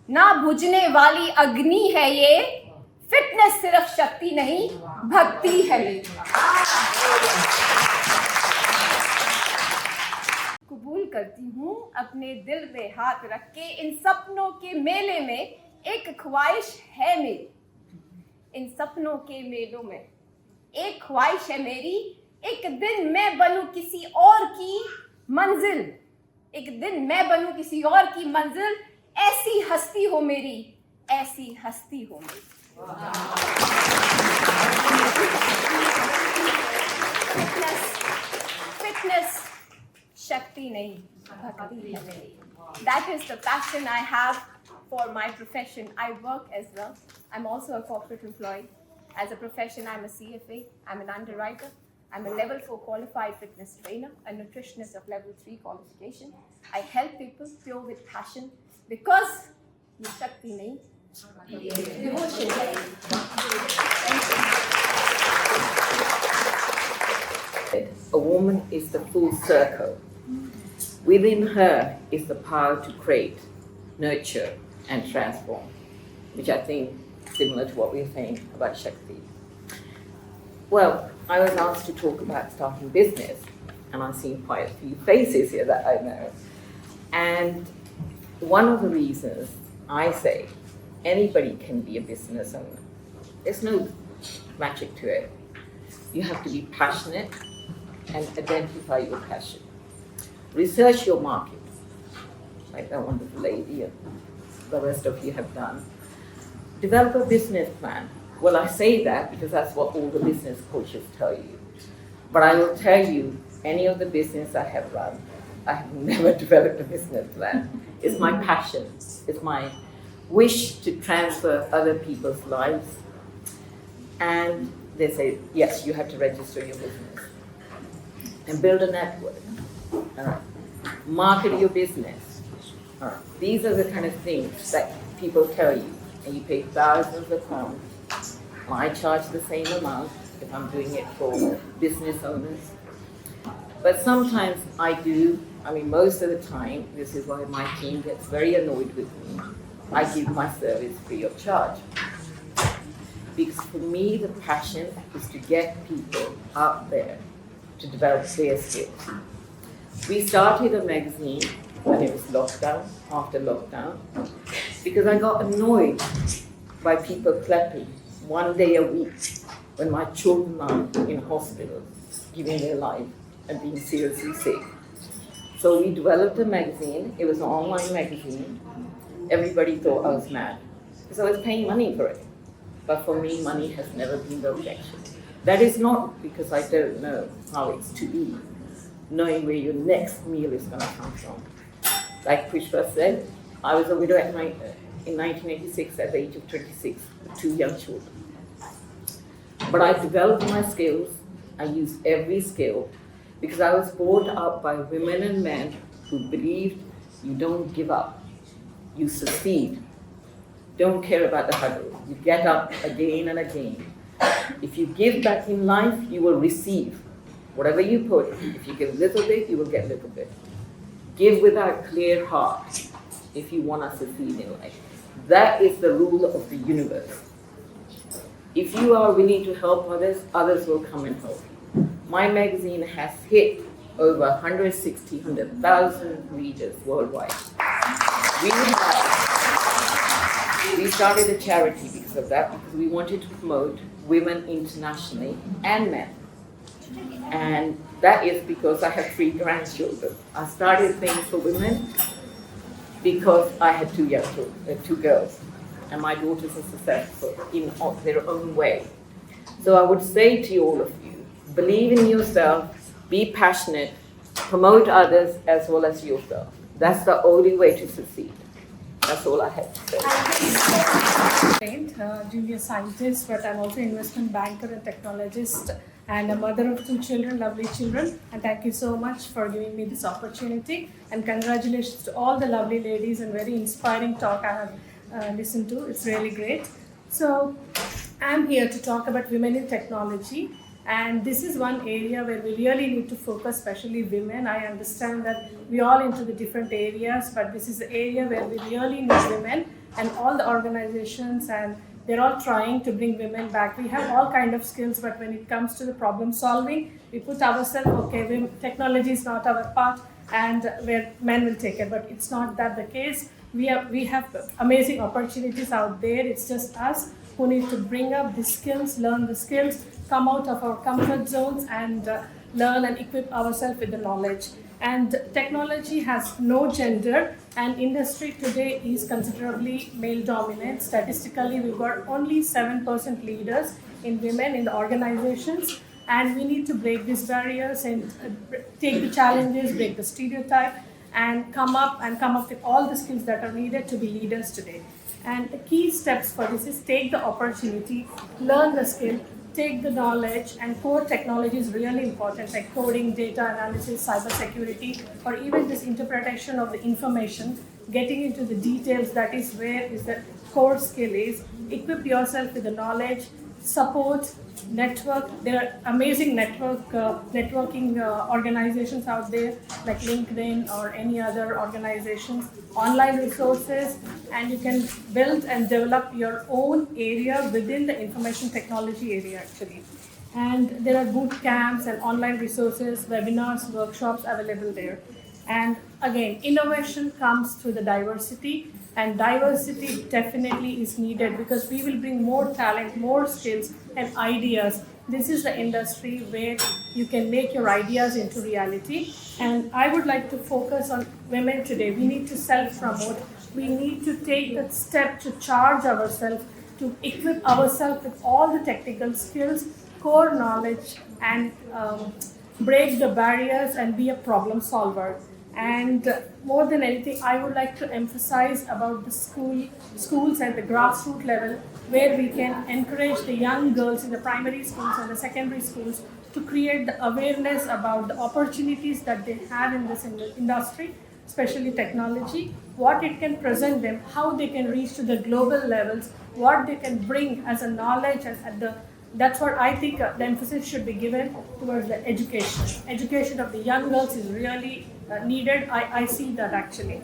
ना बुझने वाली अग्नि है ये. फिटनेस सिर्फ शक्ति नहीं, भक्ति है मेरी. कबूल करती हूँ अपने दिल में हाथ रख के, इन सपनों के मेले में एक ख्वाहिश है मेरी, इन सपनों के मेलों में एक ख्वाहिश है मेरी, एक दिन मैं बनूं किसी और की मंजिल, एक दिन मैं बनूं किसी और की मंजिल, ऐसी हस्ती हो मेरी, ऐसी हस्ती हो मेरी। Fitness, Shakti nahi, Bhakti hai meri. That is the passion I have for my profession. I work as well. I'm also a corporate employee. As a profession, I'm a CFA, I'm an underwriter, I'm a level 4 qualified fitness trainer, a nutritionist of level 3 qualification. I help people pure with passion because ye Shakti nahi, devotion hai. A woman is the full circle. Within her is the power to create, nurture, and transform, which I think is similar to what we're saying about Shakti. Well, I was asked to talk about starting business, and I've seen quite a few faces here that I know. And one of the reasons I say anybody can be a business owner, there's no magic to it. You have to be passionate and identify your passion. Research your market, like that wonderful lady and the rest of you have done. Develop a business plan. Well, I say that because that's what all the business coaches tell you. But I will tell you, any of the business I have run, I have never developed a business plan. It's my passion. It's my wish to transfer other people's lives. And they say, yes, you have to register your business and build a network. All right. Market your business. All right. These are the kind of things that people tell you, and you pay thousands of pounds. I charge the same amount if I'm doing it for business owners. But sometimes most of the time, this is why my team gets very annoyed with me, I give my service free of charge. Because for me, the passion is to get people out there to develop their skills. We started a magazine when it was lockdown, after lockdown, because I got annoyed by people clapping 1 day a week when my children are in hospital, giving their life and being seriously sick. So we developed a magazine. It was an online magazine. Everybody thought I was mad because I was paying money for it. But for me, money has never been the objection. That is not because I don't know how it's to be, knowing where your next meal is going to come from. Like Pushpa said, I was a widow in 1986 at the age of 26 with 2 young children. But I developed my skills. I used every skill because I was brought up by women and men who believed you don't give up, you succeed. Don't care about the hurdle. You get up again and again. If you give back in life, you will receive. Whatever you put, if you give little bit, you will get little bit. Give without clear heart if you want to succeed in life. That is the rule of the universe. If you are willing to help others, others will come and help you. My magazine has hit over 100,000 readers worldwide. We started a charity because of that, because we wanted to promote women internationally and men. And that is because I have 3 grandchildren. I started things for women because I had 2 girls. And my daughters are successful in their own way. So I would say to all of you, believe in yourself, be passionate, promote others as well as yourself. That's the only way to succeed. That's all I have to say. Junior scientist, but I'm also investment banker and technologist and a mother of 2 children, lovely children. And thank you so much for giving me this opportunity. And congratulations to all the lovely ladies and very inspiring talk I have listened to. It's really great. So I'm here to talk about women in technology. And this is one area where we really need to focus, especially women. I understand that we all into the different areas, but this is the area where we really need women, and all the organizations, and they're all trying to bring women back. We have all kind of skills, but when it comes to the problem solving, we put ourselves, okay, technology is not our part, and where men will take care. But it's not that the case. We have amazing opportunities out there. It's just us who need to bring up the skills, learn the skills, come out of our comfort zones, and learn and equip ourselves with the knowledge. And technology has no gender, and industry today is considerably male dominant. Statistically, we've got only 7% leaders in women in the organizations, and we need to break these barriers and take the challenges, break the stereotype, and come up with all the skills that are needed to be leaders today. And the key steps for this is take the opportunity, learn the skill, take the knowledge, and core technology is really important, like coding, data analysis, cybersecurity, or even this interpretation of the information, getting into the details. That is where is the core skill is. Equip yourself with the knowledge, support, network. There are amazing networking organizations out there like LinkedIn or any other organizations, online resources, and you can build and develop your own area within the information technology area actually. And there are boot camps and online resources, webinars, workshops available there. And again, innovation comes through the diversity, and diversity definitely is needed because we will bring more talent, more skills and ideas. This is the industry where you can make your ideas into reality. And I would like to focus on women today. We need to self-promote. We need to take that step to charge ourselves, to equip ourselves with all the technical skills, core knowledge, and break the barriers and be a problem solver. And more than anything, I would like to emphasize about the schools at the grassroots level, where we can encourage the young girls in the primary schools and the secondary schools to create the awareness about the opportunities that they have in this industry, especially technology, what it can present them, how they can reach to the global levels, what they can bring as a knowledge, that's what I think the emphasis should be given towards the education. Education of the young girls is really needed. I see that actually.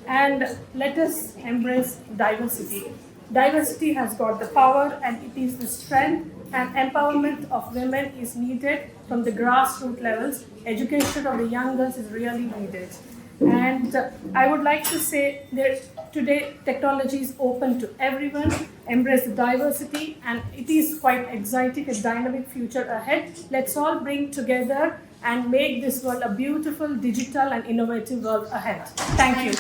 And let us embrace diversity. Diversity has got the power, and it is the strength and empowerment of women is needed from the grassroots levels. Education of the young girls is really needed. And I would like to say that today technology is open to everyone. Embrace the diversity, and it is quite exciting, a dynamic future ahead. Let's all bring together and make this world a beautiful, digital and innovative world ahead. Thank you.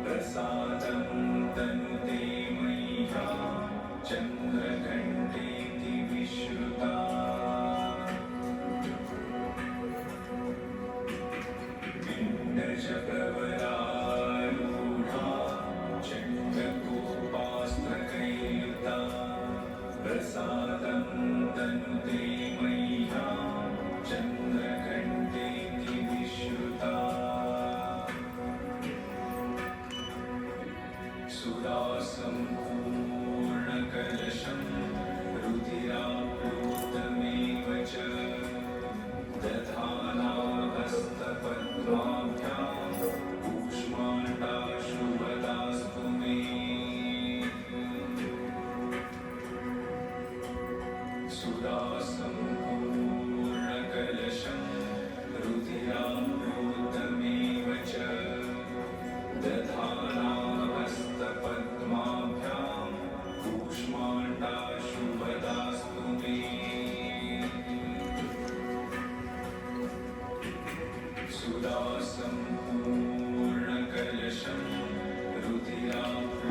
Prasad सुधासम्पूर्णकलशं रुधिराप्लुतमेव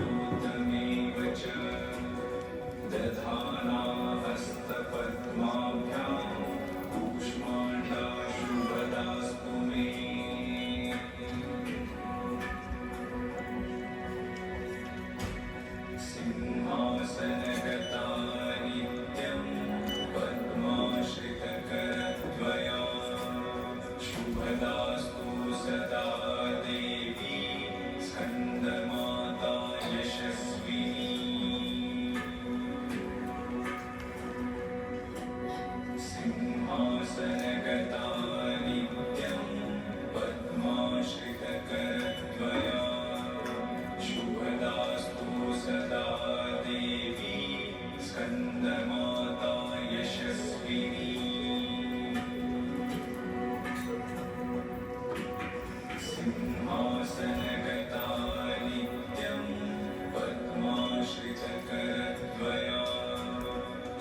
च दधाना हस्तपद्माभ्यां कूष्माण्डा शुभदास्तु मे सिंहासनगता नित्यं पद्माश्रितकरद्वया शुभदास्तु सदा देवी स्कन्दमाता यशस्विनी सिंहासनगता नित्यं पद्माश्रितकरद्वया शुभदास्तु सदा देवी स्कन्दमाता यशस्विनी सिंहासनगता नित्यं पद्माश्रितकरद्वया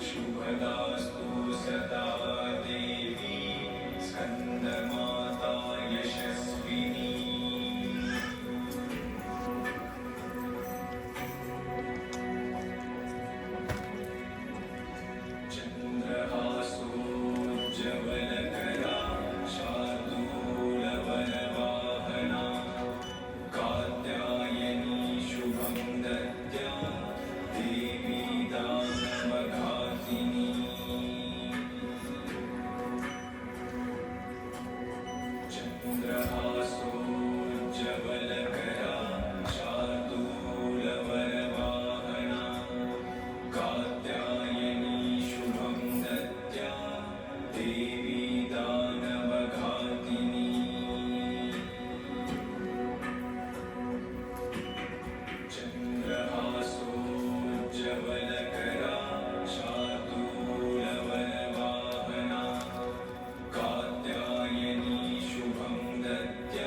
शुभदास्तु सदा देवी स्कन्दमाता यशस्विनी चन्द्रहासोज्ज्वलकरा शार्दूलवनवाहना कात्यायनी शुभं दद्या देवी दानवघातिनी चन्द्रहासोज्ज्वलकरा शार्दूलवनवाहना कात्यायनी शुभं दद्या देवी दानवघातिनी चन्द्रहासोज्ज्वलकरा शार्दूलवनवाहना कात्यायनी शुभं दद्या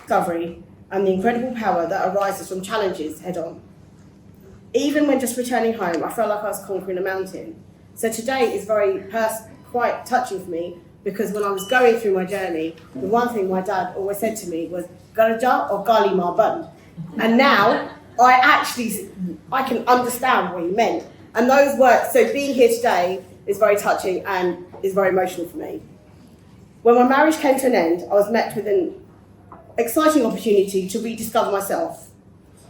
discovery and the incredible power that arises from challenges head on. Even when just returning home, I felt like I was conquering a mountain. So today is quite touching for me, because when I was going through my journey, the one thing my dad always said to me was, Garaja or Gali Ma Band. And now I can understand what he meant. And those words, so being here today is very touching and is very emotional for me. When my marriage came to an end, I was met with an exciting opportunity to rediscover myself.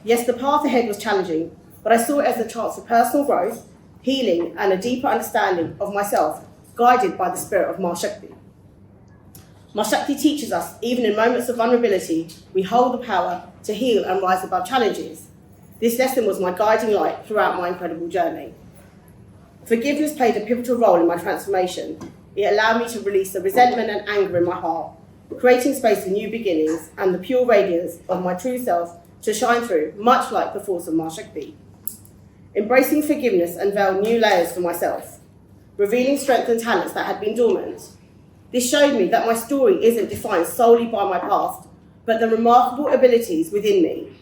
Yes, the path ahead was challenging, but I saw it as a chance for personal growth, healing, and a deeper understanding of myself, guided by the spirit of Maa Shakti. Maa Shakti teaches us, even in moments of vulnerability, we hold the power to heal and rise above challenges. This lesson was my guiding light throughout my incredible journey. Forgiveness played a pivotal role in my transformation. It allowed me to release the resentment and anger in my heart, creating space for new beginnings and the pure radiance of my true self to shine through, much like the force of Maa Shakti. Embracing forgiveness unveiled new layers for myself, revealing strengths and talents that had been dormant. This showed me that my story isn't defined solely by my past, but the remarkable abilities within me.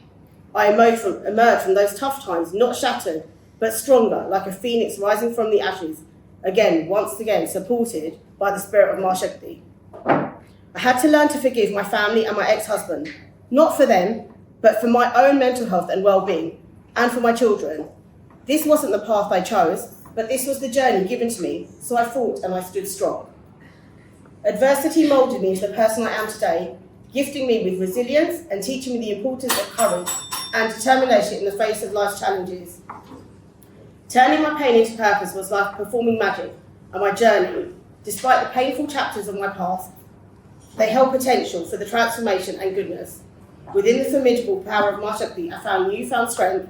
I emerged from those tough times not shattered, but stronger, like a phoenix rising from the ashes, once again supported by the spirit of Maa Shakti. I had to learn to forgive my family and my ex-husband, not for them, but for my own mental health and well-being, and for my children. This wasn't the path I chose, but this was the journey given to me, so I fought and I stood strong. Adversity moulded me into the person I am today, gifting me with resilience and teaching me the importance of courage and determination in the face of life's challenges. Turning my pain into purpose was like performing magic, and my journey, despite the painful chapters of my past, they held potential for the transformation and goodness. Within the formidable power of Maa Shakti, I found newfound strength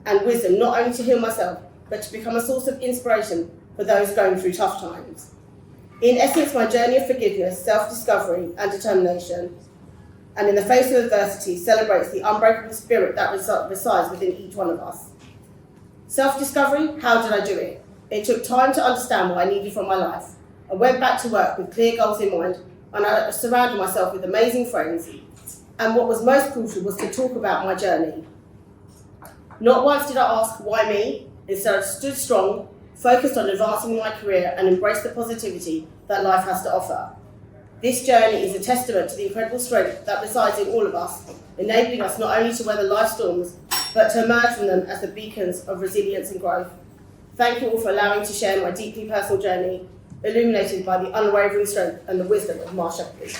and wisdom, not only to heal myself, but to become a source of inspiration for those going through tough times. In essence, my journey of forgiveness, self-discovery, and determination, and in the face of adversity, celebrates the unbreakable spirit that resides within each one of us. Self-discovery, how did I do it? It took time to understand what I needed from my life. I went back to work with clear goals in mind, and I surrounded myself with amazing friends. And what was most crucial was to talk about my journey. Not once did I ask, why me? Instead, I stood strong, focused on advancing my career, and embraced the positivity that life has to offer. This journey is a testament to the incredible strength that resides in all of us, enabling us not only to weather life's storms, but to emerge from them as the beacons of resilience and growth. Thank you all for allowing me to share my deeply personal journey, illuminated by the unwavering strength and the wisdom of Maa Shakti.